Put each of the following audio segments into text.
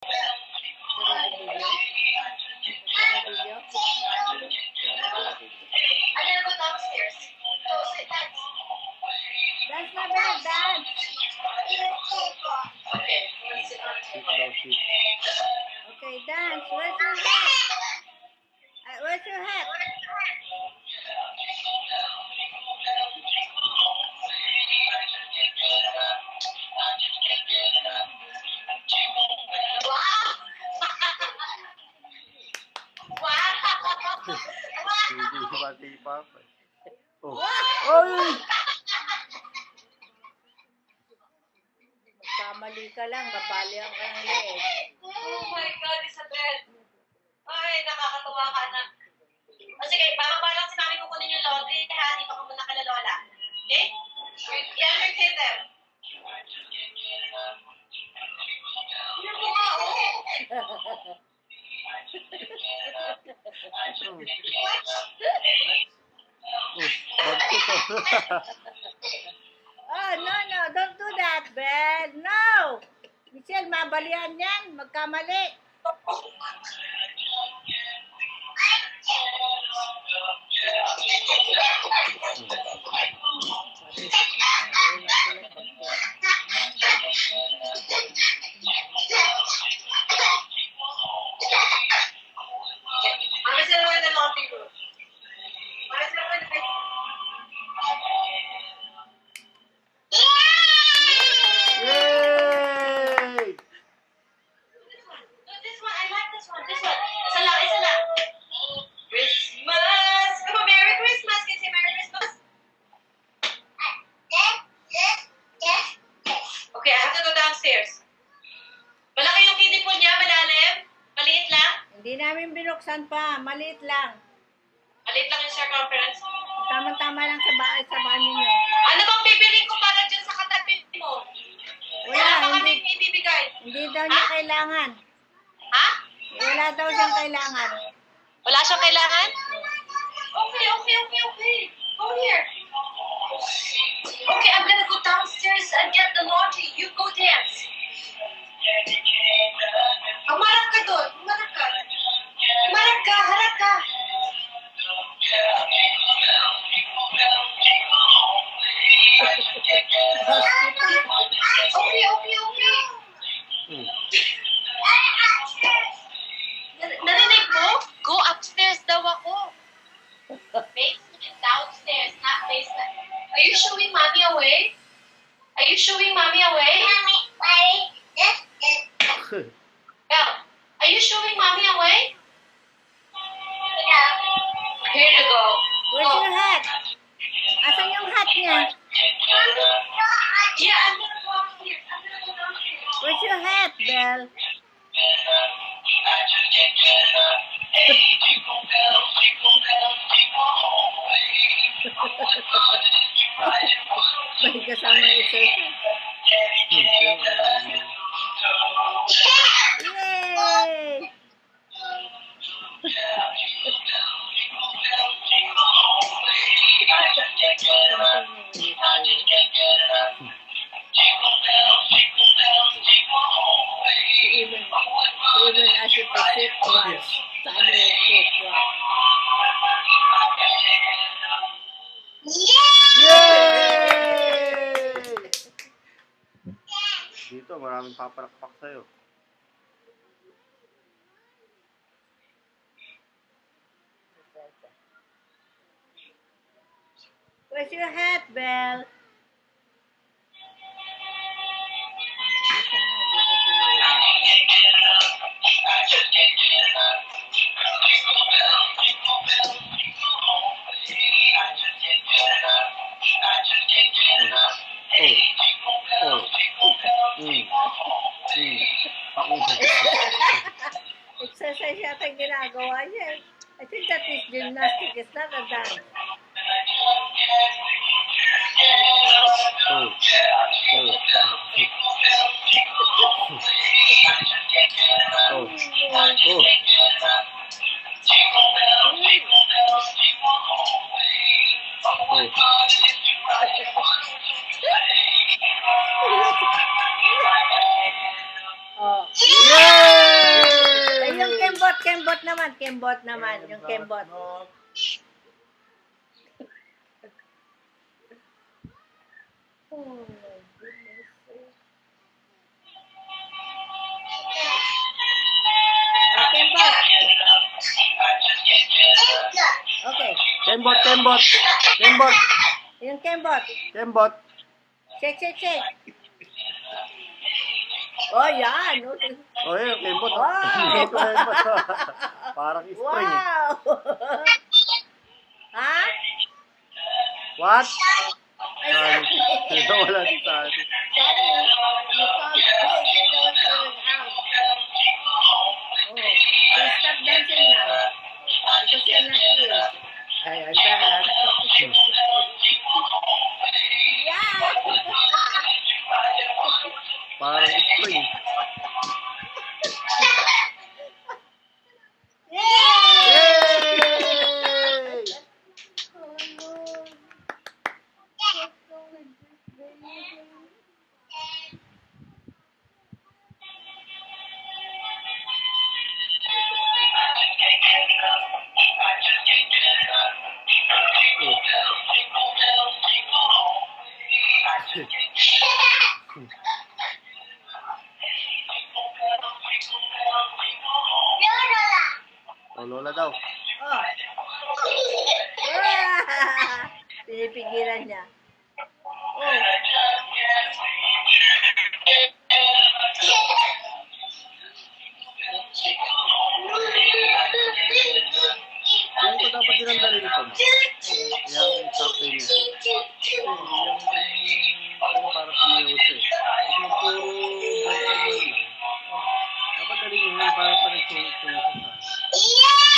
video? Video? I'm gonna go downstairs. Go sit down. Dance na, Bel, dance! Okay, let's sit on the Sit table. daw, sit. Okay, dance. Where's your hat? Where's your hat? Hindi siya pati papa. Oh. Wow! Ay! Magkamali ka lang, mapalihan ka ng leeg. Oh my God, Isabel. Ay, nakakatawa ka na. O sige, bababa lang si Mami kukunin yung laundry. Ha, dito ka muna kala Lola. Okay? I-entertain them. Yung mga, oh. Oh, bag ko to. Oh, no, don't do that, Bel. No! Michelle, mabalian yan. Magkamali. Mami, sila mo yung laundry room. Mami, sila mo yung Yay! This one, I like this one. This one. Isa lang, isa lang. Christmas! Come on, Merry Christmas! Can you say Merry Christmas? Okay, I have to go downstairs. Malaki yung kiddie pool niya, malalim. Maliit lang. Hindi namin binuksan pa. Maliit lang. Maliit lang yung circumference. Tama-tama lang sa banyo nyo. Ano bang bibiling ko para dyan sa katabi mo? Wala, Wala pa hindi. kami ibibigay. Hindi daw niya kailangan. Ha? Wala daw siyang kailangan. Wala siyang kailangan? Okay. Go here. Okay, I'm gonna go downstairs and get the laundry. You go dance. Umarap ka doon. Umarap ka. Umarap ka. Harap ka. Okay. Hmm. Narinig mo? Go upstairs daw ako. Basement, downstairs, not basement. Are you showing mommy away? Are you showing mommy away? Belle, are you showing mommy away? Here you go. Where's your hat? Asan yung hat niya? Yeah, I'm gonna go out here. I'm gonna go downstairs. Where's your hat, Bel? May kasama exercise. Yay! Even as you proceed to watch, time will keep rock. Yay! Dito, maraming paparakpak sa'yo. Where's your hat, Belle? Exercise yata yung ginagawa niya. I think that is gymnastic. It's not a dance. Oh. Yay! Kembot naman. Yung kembot. Oh my goodness. Oh, kembot. Okay. Kembot, kembot. Kembot. Yung kembot. Kembot. Shake, shake, shake. Oh, yan. Oh, yun, kembot. Wow. Ito, kembot. Parang spring eh. Wow. Ha? What? Ay, Sani. sorry. Wala si Sani. Sorry. You can't play. You don't turn out. Oh. So stop dancing now. Because you're not here. Ay, I'm back. Yeah. Parang spring. Yay! Yay! Oh, Lord. What's wrong with this baby? Oh, Lola daw. Oh. Ah! Pinipigilan niya. Oh. Yung ko dapat dinandali nito, ma. Yung sapi niya. Kasi yung ano para sa mayose. Kasi yung puro bottle yun. Dapat dali nyo yun para pa rin sumusunod sa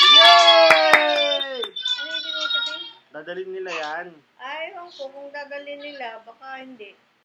Yay! Ano ibig mo sabihin? Dadalhin nila yan. Ay, ewan ko kung dadalhin nila, baka hindi.